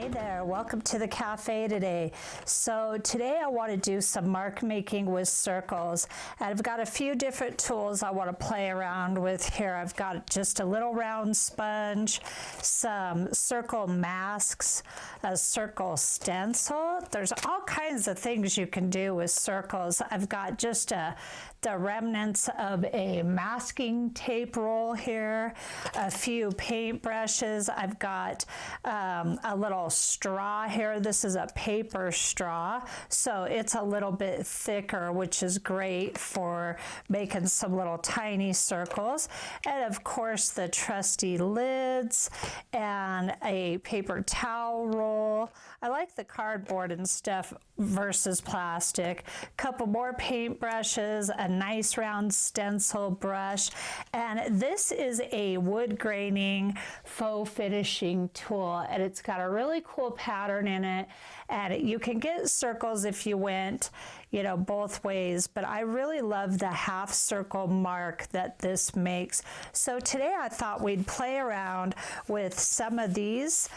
Hey there, welcome to the cafe today. So today I want to do some mark making with circles, and I've got a few different tools I want to play around with here. I've got just a little round sponge, some circle masks, a circle stencil. There's all kinds of things you can do with circles. I've got just the remnants of a masking tape roll here, a few paint brushes. I've got a little straw here. This is a paper straw, so it's a little bit thicker, which is great for making some little tiny circles. And of course the trusty lids and a paper towel roll. I like the cardboard and stuff versus plastic. A couple more paint brushes, a nice round stencil brush, and this is a wood graining faux finishing tool, and it's got a really cool pattern in it, and you can get circles if you went, you know, both ways, but I really love the half circle mark that this makes. So today I thought we'd play around with some of these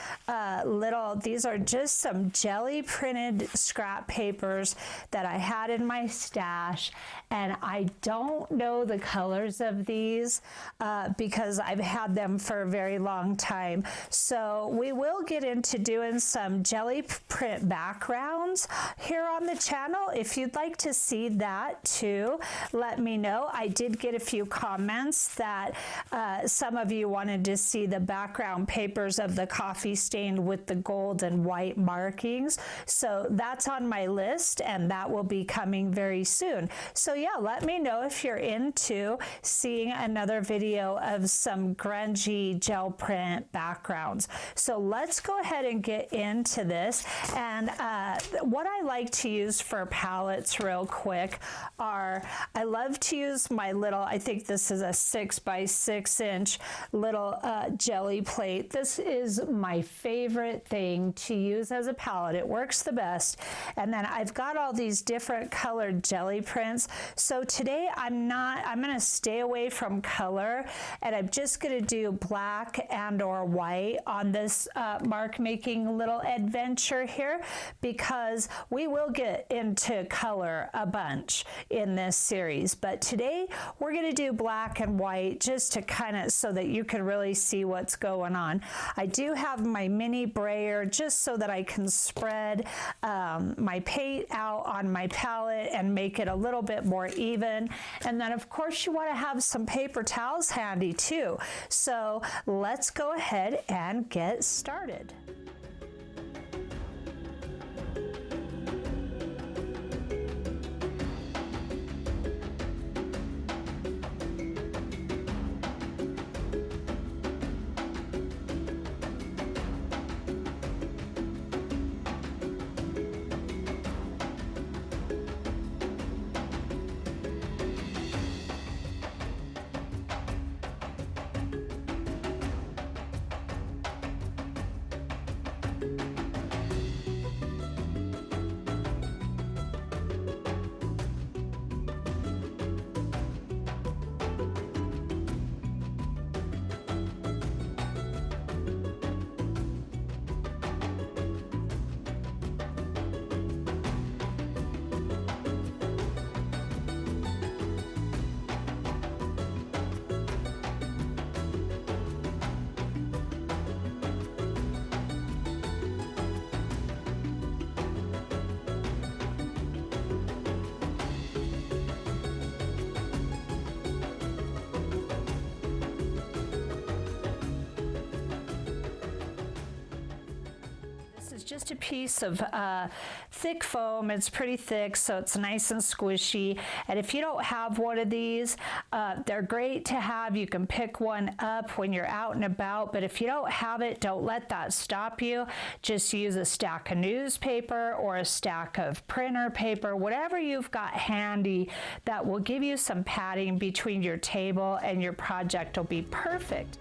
these are just some jelly printed scrap papers that I had in my stash, and I don't know the colors of these because I've had them for a very long time. So we will get into doing some jelly print backgrounds here on the channel. If you'd like to see that too, let me know. I did get a few comments that some of you wanted to see the background papers of the coffee stain with the gold and white markings. So that's on my list, and that will be coming very soon. So yeah, let me know if you're into seeing another video of some grungy gel print backgrounds. So let's go ahead and get into this. And what I like to use for palettes real quick are, I love to use my little, I think this is a 6 by 6 inch little jelly plate. This is my favorite thing to use as a palette. It works the best. And then I've got all these different colored jelly prints. So today I'm going to stay away from color, and I'm just going to do black and or white on this mark making little adventure here, because we will get into color a bunch in this series. But today we're going to do black and white just to kind of so that you can really see what's going on. I do have my mini brayer just so that I can spread my paint out on my palette and make it a little bit more even. And then of course you want to have some paper towels handy too. So let's go ahead and get started. Just a piece of thick foam. It's pretty thick, so it's nice and squishy. And if you don't have one of these, they're great to have. You can pick one up when you're out and about, but if you don't have it, don't let that stop you. Just use a stack of newspaper or a stack of printer paper, whatever you've got handy that will give you some padding between your table, and your project will be perfect.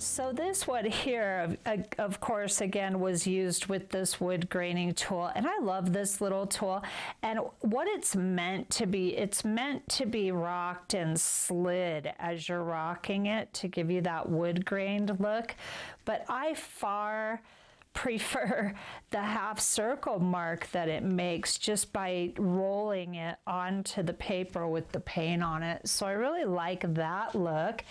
So this one here, of course, again, was used with this wood graining tool, and I love this little tool. And what it's meant to be rocked and slid as you're rocking it to give you that wood grained look. But I far prefer the half circle mark that it makes just by rolling it onto the paper with the paint on it. So I really like that look.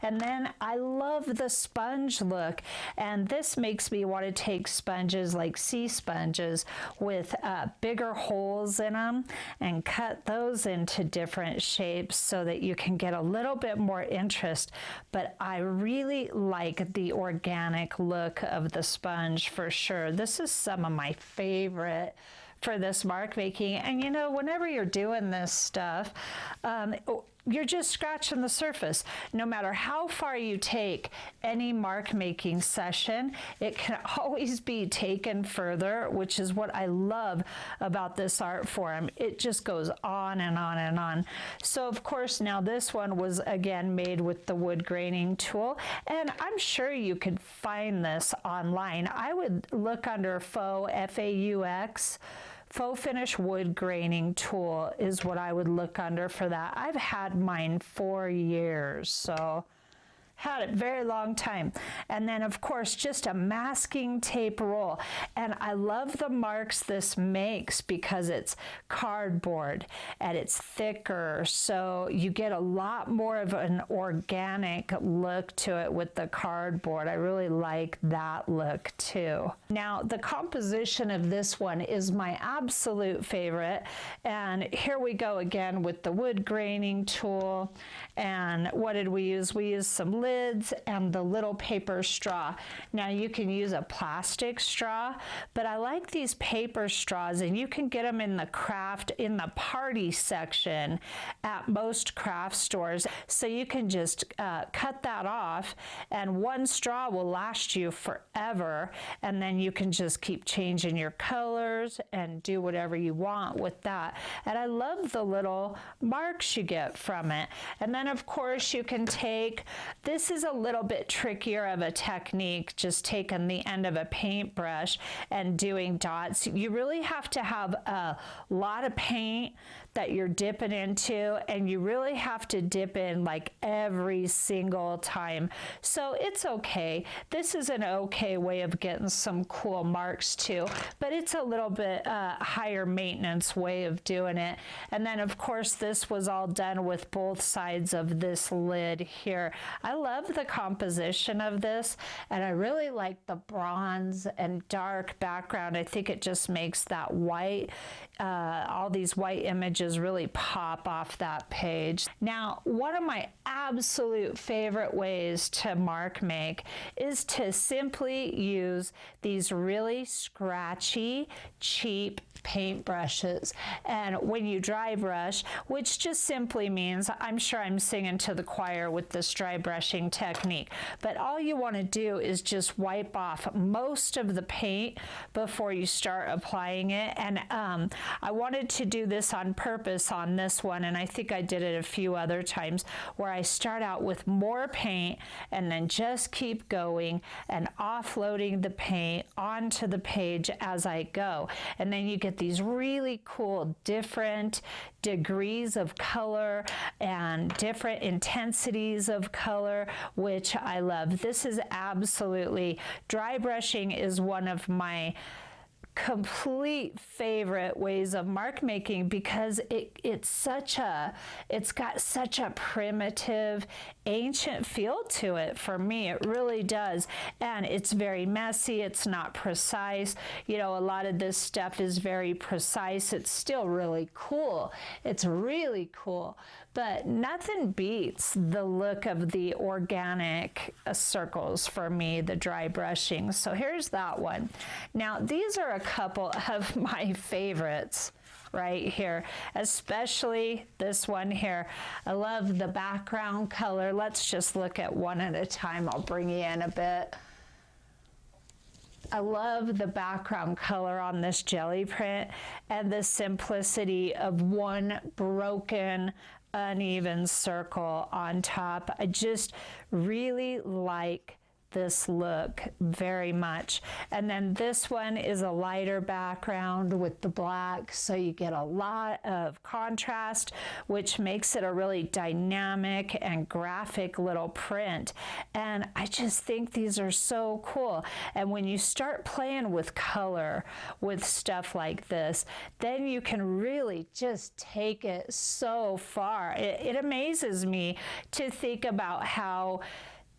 And then I love the sponge look, and this makes me want to take sponges like sea sponges with bigger holes in them and cut those into different shapes so that you can get a little bit more interest. But I really like the organic look of the sponge for sure. This is some of my favorite for this mark making. And you know, whenever you're doing this stuff, you're just scratching the surface. No matter how far you take any mark making session, it can always be taken further, which is what I love about this art form. It just goes on and on and on. So of course, now this one was again made with the wood graining tool, and I'm sure you could find this online. I would look under faux, F-A-U-X, faux finish wood graining tool is what I would look under for that. I've had mine for years, so had it very long time. And then of course just a masking tape roll, and I love the marks this makes because it's cardboard and it's thicker, so you get a lot more of an organic look to it with the cardboard. I really like that look too. Now the composition of this one is my absolute favorite, and here we go again with the wood graining tool. And what did we use? We used some lids and the little paper straw. Now you can use a plastic straw, but I like these paper straws, and you can get them in the party section at most craft stores. So you can just cut that off, and one straw will last you forever, and then you can just keep changing your colors and do whatever you want with that. And I love the little marks you get from it. And then of course you can take, this is a little bit trickier of a technique, just taking the end of a paintbrush and doing dots. You really have to have a lot of paint that you're dipping into, and you really have to dip in like every single time. So it's okay. This is an okay way of getting some cool marks too, but it's a little bit higher maintenance way of doing it. And then of course this was all done with both sides of this lid here. I love the composition of this, and I really like the bronze and dark background. I think it just makes that white, all these white images really pop off that page. Now, one of my absolute favorite ways to mark make is to simply use these really scratchy, cheap paint brushes. And when you dry brush, which just simply means, I'm sure I'm singing to the choir with this dry brushing technique, but all you want to do is just wipe off most of the paint before you start applying it. And I wanted to do this on purpose on this one, and I think I did it a few other times, where I start out with more paint and then just keep going and offloading the paint onto the page as I go. And then you get these really cool different degrees of color and different intensities of color, which I love. This is absolutely, dry brushing is one of my complete favorite ways of mark making, because it's got such a primitive, ancient feel to it for me. It really does. And it's very messy. It's not precise. You know, a lot of this stuff is very precise. It's still really cool. It's really cool. But nothing beats the look of the organic circles for me, the dry brushing. So here's that one. Now, these are a couple of my favorites right here, especially this one here. I love the background color. Let's just look at one at a time. I'll bring you in a bit. I love the background color on this jelly print and the simplicity of one broken, uneven circle on top. I just really like this look very much. And then this one is a lighter background with the black, so you get a lot of contrast, which makes it a really dynamic and graphic little print. And I just think these are so cool. And when you start playing with color with stuff like this, then you can really just take it so far. It amazes me to think about how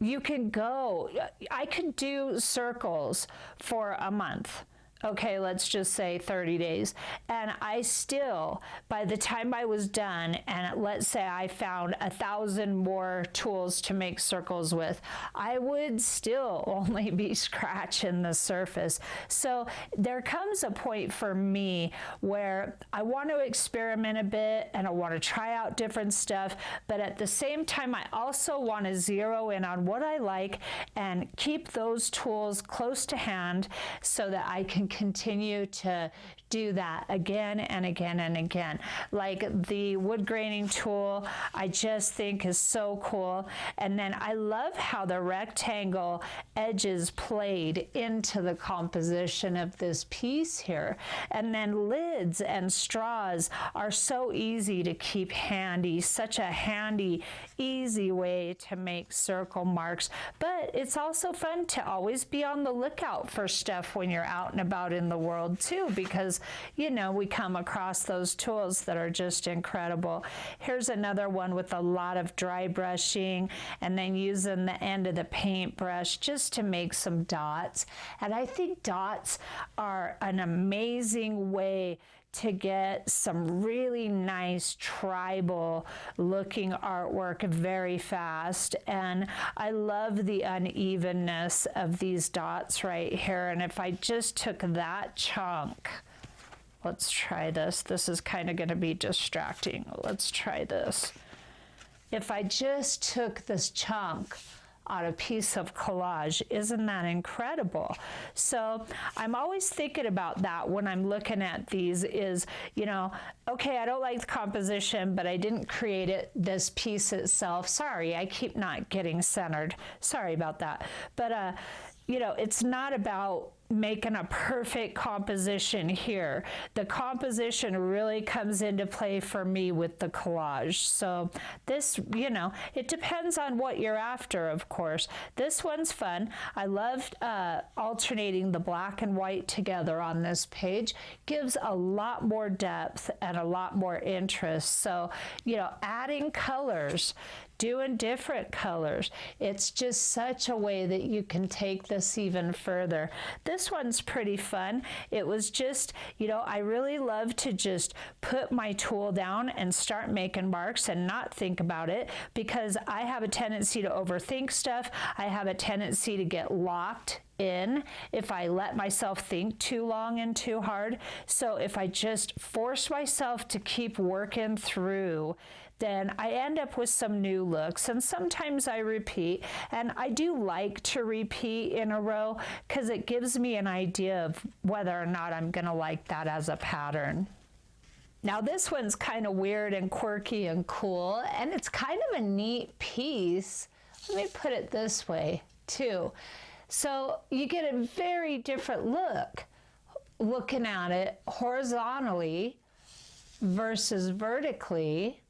you can go. I could do circles for a month. Okay, let's just say 30 days. And I still, by the time I was done, and let's say I found 1,000 more tools to make circles with, I would still only be scratching the surface. So there comes a point for me where I want to experiment a bit and I want to try out different stuff, but at the same time, I also want to zero in on what I like and keep those tools close to hand so that I can continue to do that again and again and again. Like the wood graining tool, I just think is so cool. And then I love how the rectangle edges played into the composition of this piece here. And then lids and straws are so easy to keep handy, such a handy, easy way to make circle marks. But it's also fun to always be on the lookout for stuff when you're out and about in the world too, because you know we come across those tools that are just incredible. Here's another one with a lot of dry brushing and then using the end of the paintbrush just to make some dots. And I think dots are an amazing way to get some really nice tribal looking artwork very fast. And I love the unevenness of these dots right here. And if I just took that chunk, let's try this. This is kind of going to be distracting. Let's try this. If I just took this chunk on a piece of collage, isn't that incredible? So I'm always thinking about that when I'm looking at these is, you know, okay, I don't like the composition, but I didn't create it, this piece itself. Sorry, I keep not getting centered. Sorry about that. But, you know, it's not about making a perfect composition here. The composition really comes into play for me with the collage. So this, you know, it depends on what you're after, of course. This one's fun. I loved alternating the black and white together on this page. Gives a lot more depth and a lot more interest. So, you know, adding colors, doing different colors. It's just such a way that you can take this even further. This one's pretty fun. It was just, you know, I really love to just put my tool down and start making marks and not think about it, because I have a tendency to overthink stuff. I have a tendency to get locked in if I let myself think too long and too hard. So if I just force myself to keep working through, then I end up with some new looks. And sometimes I repeat, and I do like to repeat in a row because it gives me an idea of whether or not I'm gonna like that as a pattern. Now this one's kind of weird and quirky and cool, and it's kind of a neat piece. Let me put it this way too. So you get a very different look looking at it horizontally versus vertically.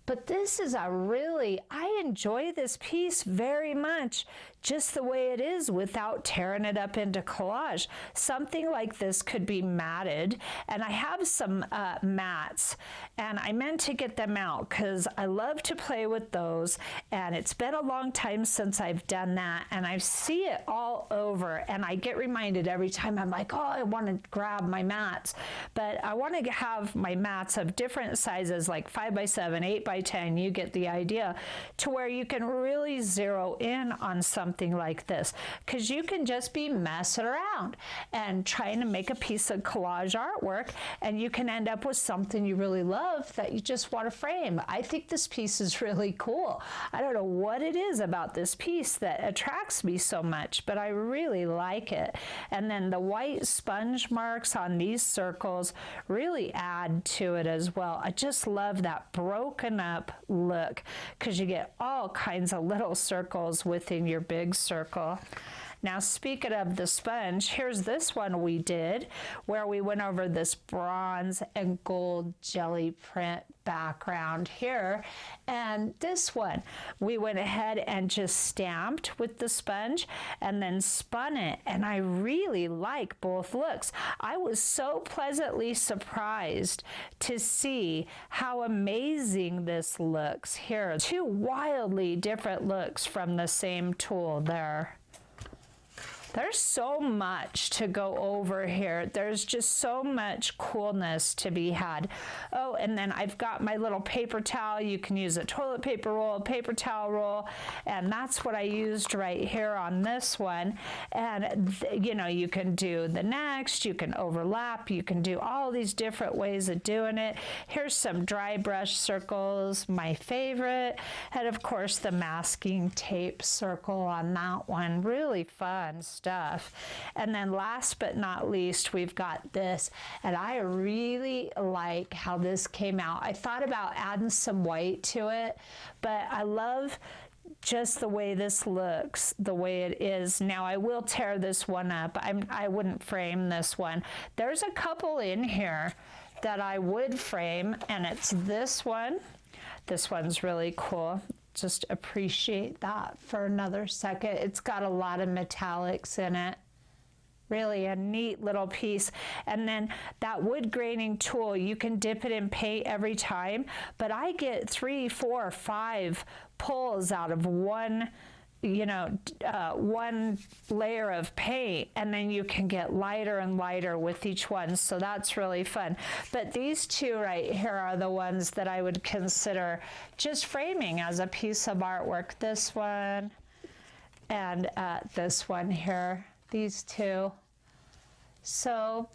But this is a really, I enjoy this piece very much, just the way it is without tearing it up into collage. Something like this could be matted, and I have some mats, and I meant to get them out because I love to play with those, and it's been a long time since I've done that, and I see it all over, and I get reminded every time. I'm like, oh, I want to grab my mats, but I want to have my mats of different sizes, like 5x7, 8x10, you get the idea, to where you can really zero in on something like this, because you can just be messing around and trying to make a piece of collage artwork, and you can end up with something you really love that you just want to frame. I think this piece is really cool. I don't know what it is about this piece that attracts me so much, but I really like it. And then the white sponge marks on these circles really add to it as well. I just love that broken up look, because you get all kinds of little circles within your big big circle. Now, speaking of the sponge, here's this one we did where we went over this bronze and gold jelly print background here. And this one, we went ahead and just stamped with the sponge and then spun it. And I really like both looks. I was so pleasantly surprised to see how amazing this looks here. Two wildly different looks from the same tool there. There's so much to go over here. There's just so much coolness to be had. Oh, and then I've got my little paper towel. You can use a toilet paper roll, paper towel roll, and that's what I used right here on this one. And you know, you can do the next, you can overlap, you can do all these different ways of doing it. Here's some dry brush circles, my favorite, and of course the masking tape circle on that one. Really fun stuff. And then last but not least, we've got this, and I really like how this came out. I thought about adding some white to it, but I love just the way this looks, the way it is. Now I will tear this one up. I wouldn't frame this one. There's a couple in here that I would frame, and it's this one. This one's really cool. Just appreciate that for another second. It's got a lot of metallics in it. Really a neat little piece. And then that wood graining tool, you can dip it in paint every time, but I get 3, 4, 5 pulls out of one, you know, one layer of paint, and then you can get lighter and lighter with each one. So that's really fun. But these two right here are the ones that I would consider just framing as a piece of artwork. This one and this one here, these two. So,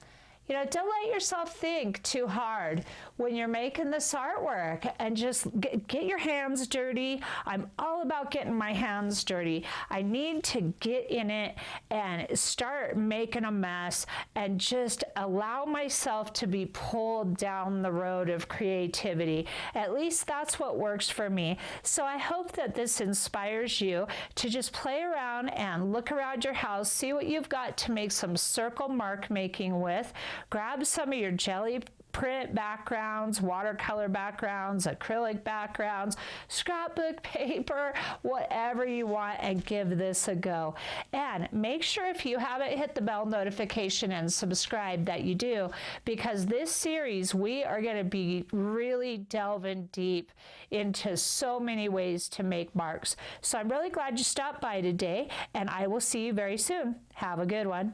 you know, don't let yourself think too hard when you're making this artwork, and just get your hands dirty. I'm all about getting my hands dirty. I need to get in it and start making a mess and just allow myself to be pulled down the road of creativity. At least that's what works for me. So I hope that this inspires you to just play around and look around your house, see what you've got to make some circle mark making with. Grab some of your jelly print backgrounds, watercolor backgrounds, acrylic backgrounds, scrapbook paper, whatever you want, and give this a go. And make sure if you haven't hit the bell notification and subscribe that you do, because this series we are going to be really delving deep into so many ways to make marks. So I'm really glad you stopped by today, and I will see you very soon. Have a good one.